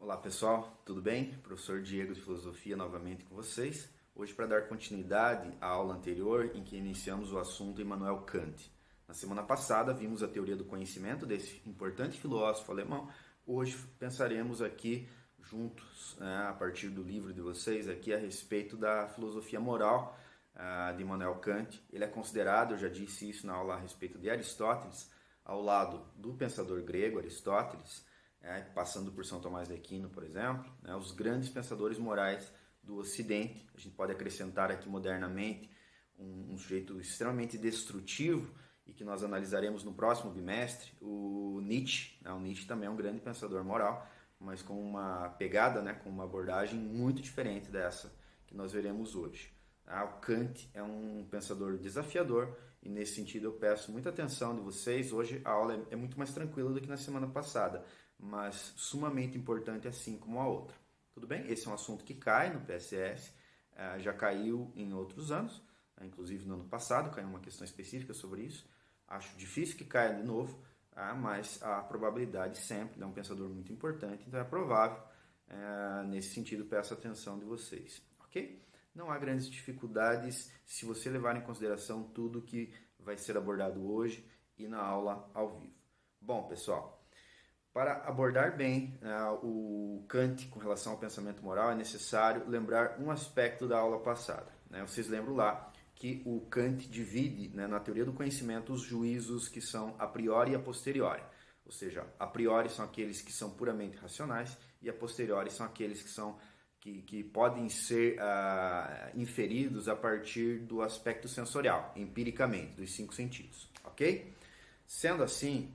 Olá pessoal, tudo bem? Professor Diego de Filosofia novamente com vocês. Hoje para dar continuidade à aula anterior em que iniciamos o assunto Immanuel Kant. Na semana passada vimos a teoria do conhecimento desse importante filósofo alemão. Hoje pensaremos aqui juntos, a partir do livro de vocês, aqui a respeito da filosofia moral de Immanuel Kant. Ele é considerado, eu já disse isso na aula a respeito de Aristóteles, ao lado do pensador grego Aristóteles, passando por São Tomás de Aquino, por exemplo, os grandes pensadores morais do Ocidente. A gente pode acrescentar aqui modernamente um sujeito extremamente destrutivo e que nós analisaremos no próximo bimestre, o Nietzsche. O Nietzsche também é um grande pensador moral, mas com uma pegada, com uma abordagem muito diferente dessa que nós veremos hoje. O Kant é um pensador desafiador e nesse sentido eu peço muita atenção de vocês. Hoje a aula é muito mais tranquila do que na semana passada, mas sumamente importante assim como a outra. Tudo bem? Esse é um assunto que cai no PSS, já caiu em outros anos, inclusive no ano passado caiu uma questão específica sobre isso. Acho difícil que caia de novo, mas a probabilidade sempre, é um pensador muito importante, então é provável. Nesse sentido, peço a atenção de vocês, ok? Não há grandes dificuldades se você levar em consideração tudo que vai ser abordado hoje e na aula ao vivo. Bom, pessoal, para abordar bem o Kant com relação ao pensamento moral, é necessário lembrar um aspecto da aula passada. Vocês lembram lá que o Kant divide, na teoria do conhecimento, os juízos que são a priori e a posteriori. Ou seja, a priori são aqueles que são puramente racionais e a posteriori são aqueles que podem ser inferidos a partir do aspecto sensorial, empiricamente, dos 5 sentidos. Ok? Sendo assim,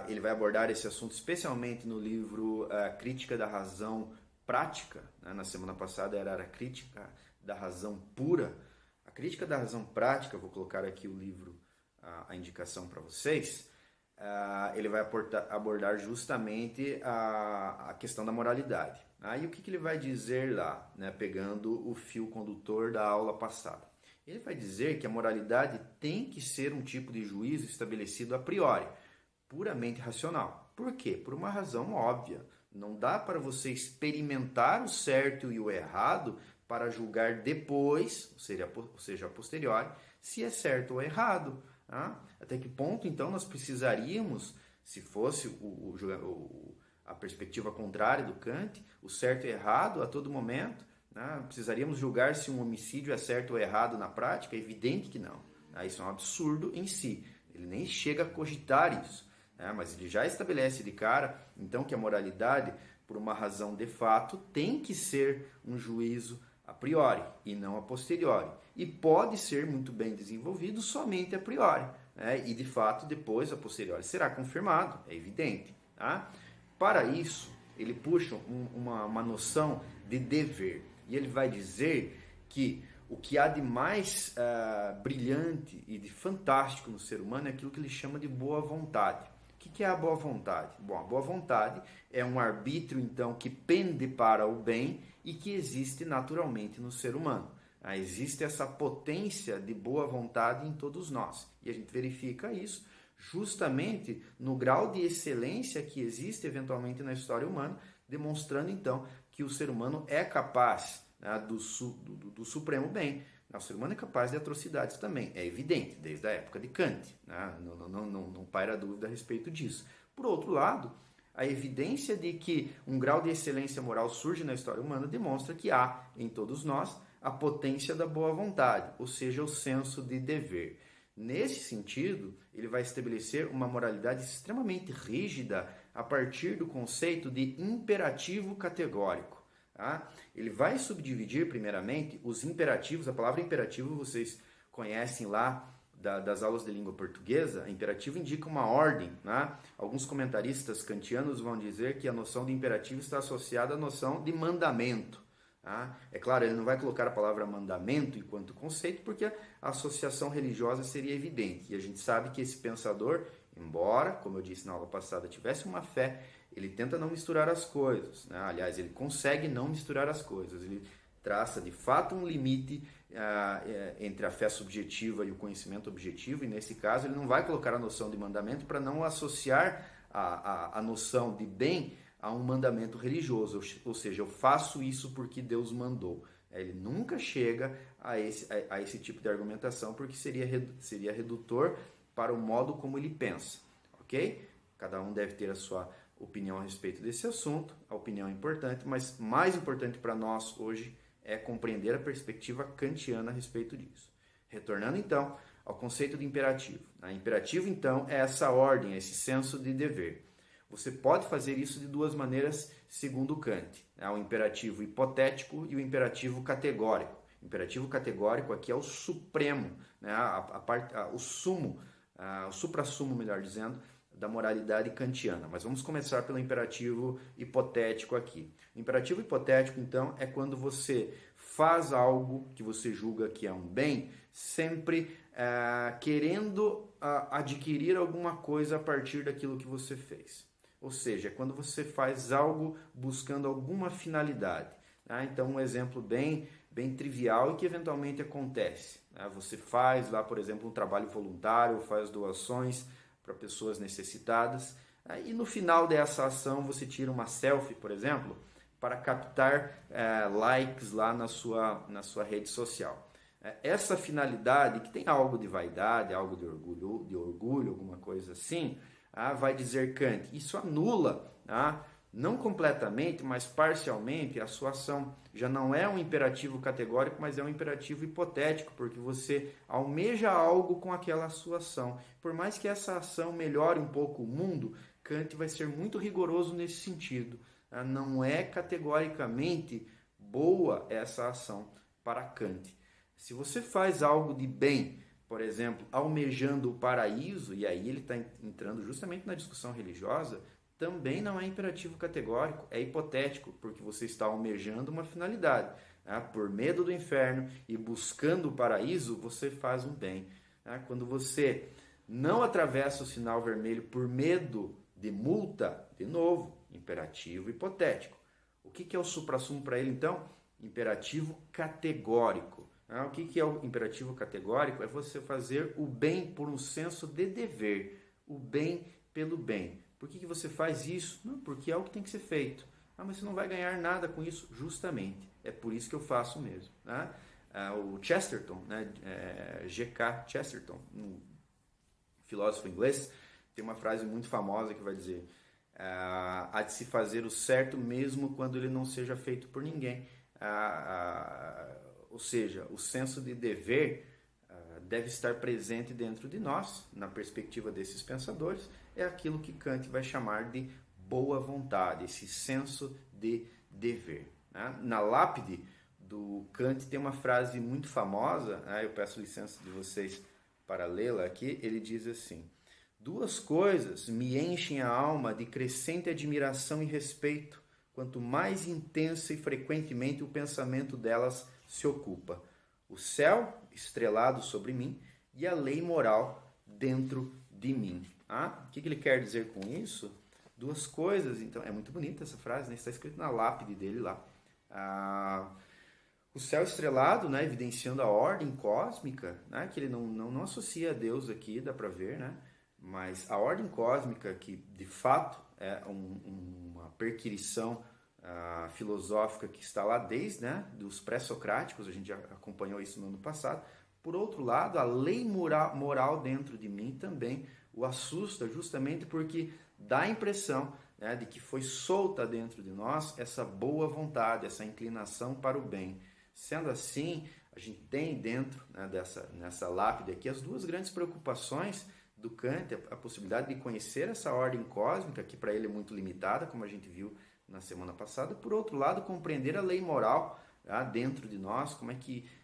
ele vai abordar esse assunto especialmente no livro Crítica da Razão Prática. Na semana passada era a Crítica da Razão Pura. A Crítica da Razão Prática, vou colocar aqui o livro, a indicação para vocês, ele vai abordar justamente a questão da moralidade. E o que ele vai dizer lá, pegando o fio condutor da aula passada? Ele vai dizer que a moralidade tem que ser um tipo de juízo estabelecido a priori, puramente racional. Por quê? Por uma razão óbvia. Não dá para você experimentar o certo e o errado para julgar depois, ou seja, a posteriori, se é certo ou errado. Até que ponto, então, nós precisaríamos, se fosse a perspectiva contrária do Kant, o certo e errado a todo momento, precisaríamos julgar se um homicídio é certo ou errado na prática? É evidente que não. Isso é um absurdo em si. Ele nem chega a cogitar isso. Mas ele já estabelece de cara, então, que a moralidade, por uma razão de fato, tem que ser um juízo a priori e não a posteriori. E pode ser muito bem desenvolvido somente a priori. E, de fato, depois, a posteriori, será confirmado, é evidente. Para isso, ele puxa uma noção de dever. E ele vai dizer que o que há de mais brilhante e de fantástico no ser humano é aquilo que ele chama de boa vontade. O que é a boa vontade? Bom, a boa vontade é um arbítrio, então, que pende para o bem e que existe naturalmente no ser humano. Existe essa potência de boa vontade em todos nós. E a gente verifica isso justamente no grau de excelência que existe eventualmente na história humana, demonstrando, então, que o ser humano é capaz do supremo bem. O ser humano é capaz de atrocidades também, é evidente, desde a época de Kant. Não paira dúvida a respeito disso. Por outro lado, a evidência de que um grau de excelência moral surge na história humana demonstra que há em todos nós a potência da boa vontade, ou seja, o senso de dever. Nesse sentido, ele vai estabelecer uma moralidade extremamente rígida a partir do conceito de imperativo categórico. Ele vai subdividir, primeiramente, os imperativos. A palavra imperativo vocês conhecem lá das aulas de língua portuguesa. Imperativo indica uma ordem. Alguns comentaristas kantianos vão dizer que a noção de imperativo está associada à noção de mandamento. É claro, ele não vai colocar a palavra mandamento enquanto conceito, porque a associação religiosa seria evidente. E a gente sabe que esse pensador, embora, como eu disse na aula passada, tivesse uma fé, ele tenta não misturar as coisas. Aliás, ele consegue não misturar as coisas. Ele traça, de fato, um limite entre a fé subjetiva e o conhecimento objetivo, e nesse caso ele não vai colocar a noção de mandamento para não associar a noção de bem a um mandamento religioso, ou seja, eu faço isso porque Deus mandou. Ele nunca chega a esse tipo de argumentação, porque seria redutor para o modo como ele pensa, ok? Cada um deve ter a sua opinião a respeito desse assunto, a opinião é importante, mas mais importante para nós hoje é compreender a perspectiva kantiana a respeito disso. Retornando então ao conceito de imperativo. Imperativo então é essa ordem, esse senso de dever. Você pode fazer isso de duas maneiras segundo Kant, o imperativo hipotético e o imperativo categórico. O imperativo categórico aqui é o supremo, o sumo, o suprassumo, melhor dizendo, da moralidade kantiana. Mas vamos começar pelo imperativo hipotético aqui. O imperativo hipotético, então, é quando você faz algo que você julga que é um bem, sempre querendo adquirir alguma coisa a partir daquilo que você fez. Ou seja, é quando você faz algo buscando alguma finalidade. Então, um exemplo bem trivial e que eventualmente acontece. Você faz lá, por exemplo, um trabalho voluntário, faz doações para pessoas necessitadas, e no final dessa ação você tira uma selfie, por exemplo, para captar likes lá na sua rede social. Essa finalidade, que tem algo de vaidade, algo de orgulho, alguma coisa assim, vai dizer Kant, isso anula, não completamente, mas parcialmente, a sua ação. Já não é um imperativo categórico, mas é um imperativo hipotético, porque você almeja algo com aquela sua ação. Por mais que essa ação melhore um pouco o mundo, Kant vai ser muito rigoroso nesse sentido. Não é categoricamente boa essa ação para Kant. Se você faz algo de bem, por exemplo, almejando o paraíso, e aí ele está entrando justamente na discussão religiosa, também não é imperativo categórico, é hipotético, porque você está almejando uma finalidade. Por medo do inferno e buscando o paraíso, você faz um bem. Quando você não atravessa o sinal vermelho por medo de multa, de novo, imperativo hipotético. O que é o suprassumo para ele, então? Imperativo categórico. O que é o imperativo categórico? É você fazer o bem por um senso de dever, o bem pelo bem. Por que você faz isso? Não, porque é o que tem que ser feito. Mas você não vai ganhar nada com isso, justamente. É por isso que eu faço mesmo. O Chesterton, G.K. Chesterton, um filósofo inglês, tem uma frase muito famosa que vai dizer: há de se fazer o certo mesmo quando ele não seja feito por ninguém. Ou seja, o senso de dever deve estar presente dentro de nós, na perspectiva desses pensadores, é aquilo que Kant vai chamar de boa vontade, esse senso de dever. Na lápide do Kant tem uma frase muito famosa, eu peço licença de vocês para lê-la aqui, ele diz assim: duas coisas me enchem a alma de crescente admiração e respeito, quanto mais intensa e frequentemente o pensamento delas se ocupa: o céu estrelado sobre mim e a lei moral dentro de mim. O que ele quer dizer com isso? Duas coisas, então, é muito bonita essa frase, está escrito na lápide dele lá. O céu estrelado, evidenciando a ordem cósmica, que ele não associa a Deus aqui, dá para ver, mas a ordem cósmica, que de fato é uma perquirição filosófica que está lá desde dos pré-socráticos, a gente já acompanhou isso no ano passado. Por outro lado, a lei moral dentro de mim também o assusta, justamente porque dá a impressão de que foi solta dentro de nós essa boa vontade, essa inclinação para o bem. Sendo assim, a gente tem dentro nessa lápide aqui as duas grandes preocupações do Kant, a possibilidade de conhecer essa ordem cósmica, que para ele é muito limitada, como a gente viu na semana passada. Por outro lado, compreender a lei moral dentro de nós,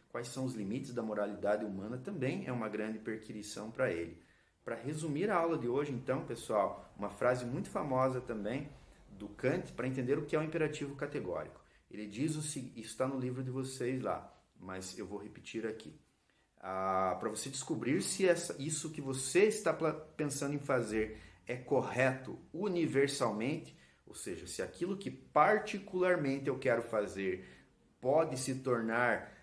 quais são os limites da moralidade humana, também é uma grande perquirição para ele. Para resumir a aula de hoje, então, pessoal, uma frase muito famosa também do Kant para entender o que é o imperativo categórico. Ele diz isso está no livro de vocês lá, mas eu vou repetir aqui. Para você descobrir se isso que você está pensando em fazer é correto universalmente, ou seja, se aquilo que particularmente eu quero fazer pode se tornar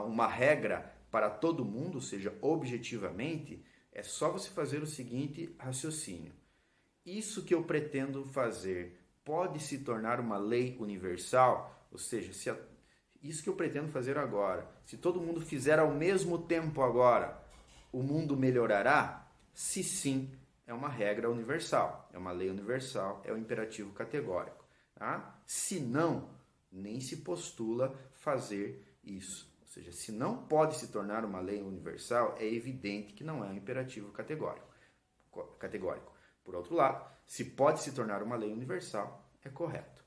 uma regra para todo mundo, ou seja, objetivamente, é só você fazer o seguinte raciocínio. Isso que eu pretendo fazer pode se tornar uma lei universal? Ou seja, isso que eu pretendo fazer agora, se todo mundo fizer ao mesmo tempo agora, o mundo melhorará? Se sim, é uma regra universal, é uma lei universal, é um imperativo categórico. Tá? Se não, nem se postula fazer isso. Ou seja, se não pode se tornar uma lei universal, é evidente que não é um imperativo categórico. Por outro lado, se pode se tornar uma lei universal, é correto.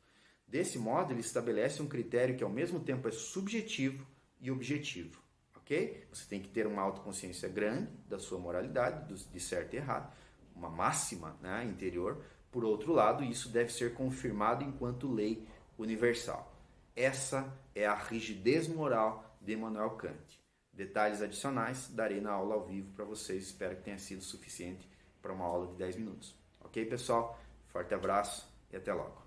Desse modo, ele estabelece um critério que ao mesmo tempo é subjetivo e objetivo. Ok? Você tem que ter uma autoconsciência grande da sua moralidade, de certo e errado, uma máxima, né, interior. Por outro lado, isso deve ser confirmado enquanto lei universal. Essa é a rigidez moral de Immanuel Kant. Detalhes adicionais darei na aula ao vivo para vocês. Espero que tenha sido suficiente para uma aula de 10 minutos. Ok, pessoal? Forte abraço e até logo.